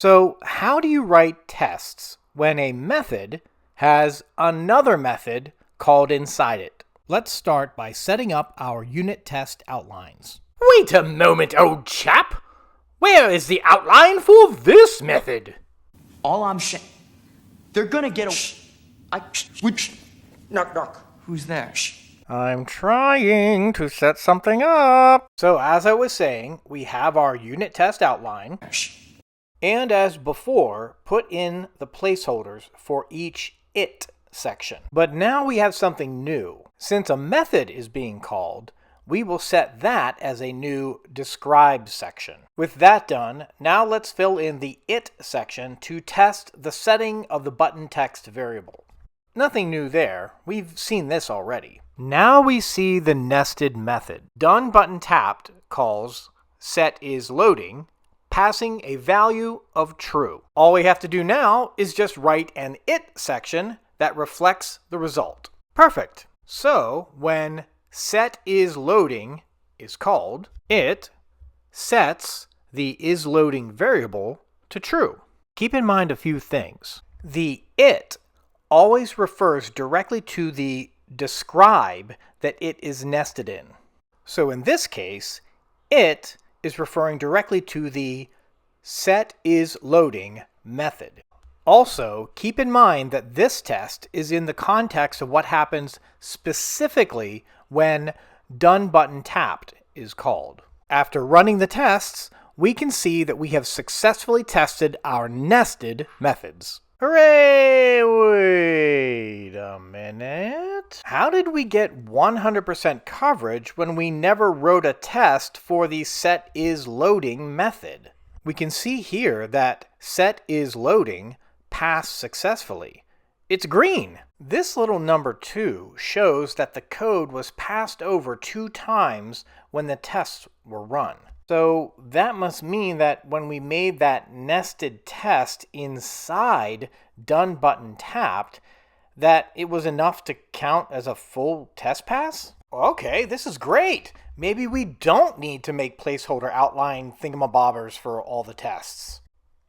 So, how do you write tests when a method has another method called inside it? Let's start by setting up our unit test outlines. Wait a moment, old chap! Where is the outline for this method? All I'm saying, they're gonna get knock, knock. Who's there? I'm trying to set something up. So as I was saying, we have our unit test outline. And as before, put in the placeholders for each it section. But now we have something new. Since a method is being called, we will set that as a new describe section. With that done, now let's fill in the it section to test the setting of the button text variable. Nothing new there. We've seen this already. Now we see the nested method. Done button tapped calls setIsLoading, passing a value of true. All we have to do now is just write an it section that reflects the result. Perfect. So when setIsLoading is called, it sets the isLoading variable to true. Keep in mind a few things. The it always refers directly to the describe that it is nested in. So in this case, it is referring directly to the setIsLoading method. Also, keep in mind that this test is in the context of what happens specifically when done button tapped is called. After running the tests, we can see that we have successfully tested our nested methods. Hooray! Wait a minute. How did we get 100% coverage when we never wrote a test for the setIsLoading method? We can see here that setIsLoading passed successfully. It's green. This little number 2 shows that the code was passed over 2 times when the tests were run. So that must mean that when we made that nested test inside done button tapped, that it was enough to count as a full test pass? Okay, this is great. Maybe we don't need to make placeholder outline thingamabobbers for all the tests.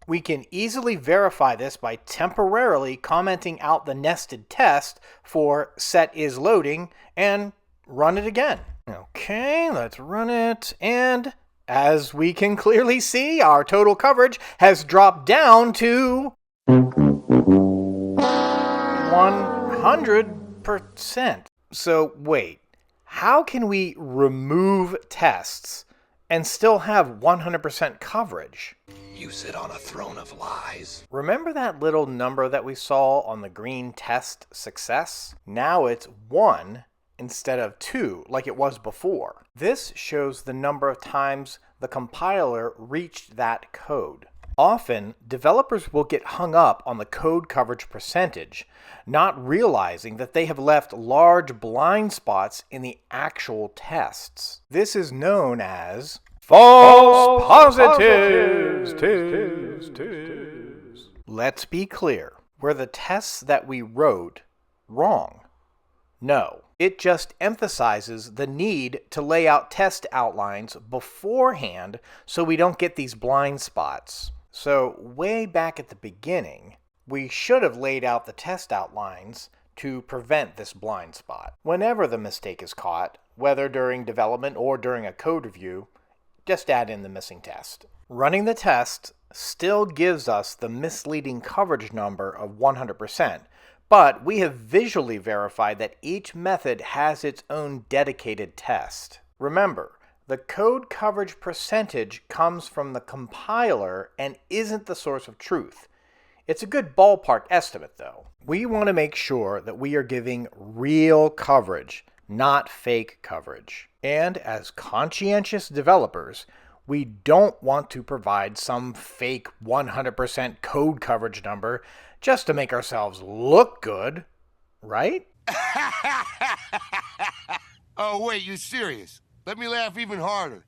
We can easily verify this by temporarily commenting out the nested test for setIsLoading and run it again. Okay, let's run it, and as we can clearly see, our total coverage has dropped down to 100%. So wait, how can we remove tests and still have 100% coverage? You sit on a throne of lies. Remember that little number that we saw on the green test success? Now it's 1 instead of 2 like it was before. This shows the number of times the compiler reached that code. Often, developers will get hung up on the code coverage percentage, not realizing that they have left large blind spots in the actual tests. This is known as false positives. Let's be clear. Were the tests that we wrote wrong? No. It just emphasizes the need to lay out test outlines beforehand so we don't get these blind spots. So way back at the beginning, we should have laid out the test outlines to prevent this blind spot. Whenever the mistake is caught, whether during development or during a code review, just add in the missing test. Running the test still gives us the misleading coverage number of 100%, but we have visually verified that each method has its own dedicated test. Remember, the code coverage percentage comes from the compiler and isn't the source of truth. It's a good ballpark estimate, though. We want to make sure that we are giving real coverage, not fake coverage. And as conscientious developers, we don't want to provide some fake 100% code coverage number just to make ourselves look good, right? Oh, wait, you serious? Let me laugh even harder.